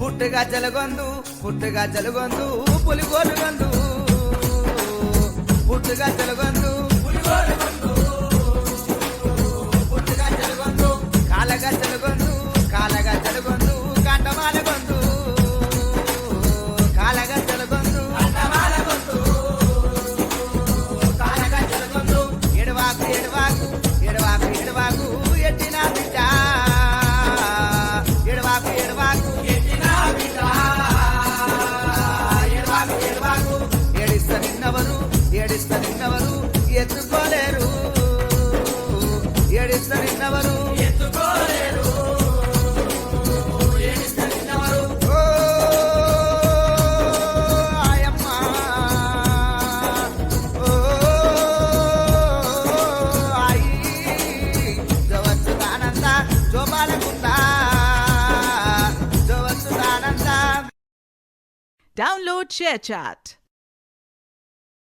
పుట్టుగా జలగొందు పులిగోలు గొందు పుట్టుగా జలగొందు పుట్టుగా జలగొందు కాలగా జలగొందు కంటమాల గొందు కాలగా జలగొందు కాలగా జలగొందు ఎడవాకు ఎట్టిన బిడ్డ ఎడవాకు ఎట్టిన బిడ్డ ఎడవాకు ఏడిస్త నిన్నవరు ఎత్తుకోలేరు ఏడిస్త నిన్నవరు ఎత్తుకోలేరు ఓ ఆయమ్మ ఓ ఆయి జవచ్చుదానంద జోపాలకుంద జవచ్చుదానంద Download ShareChat.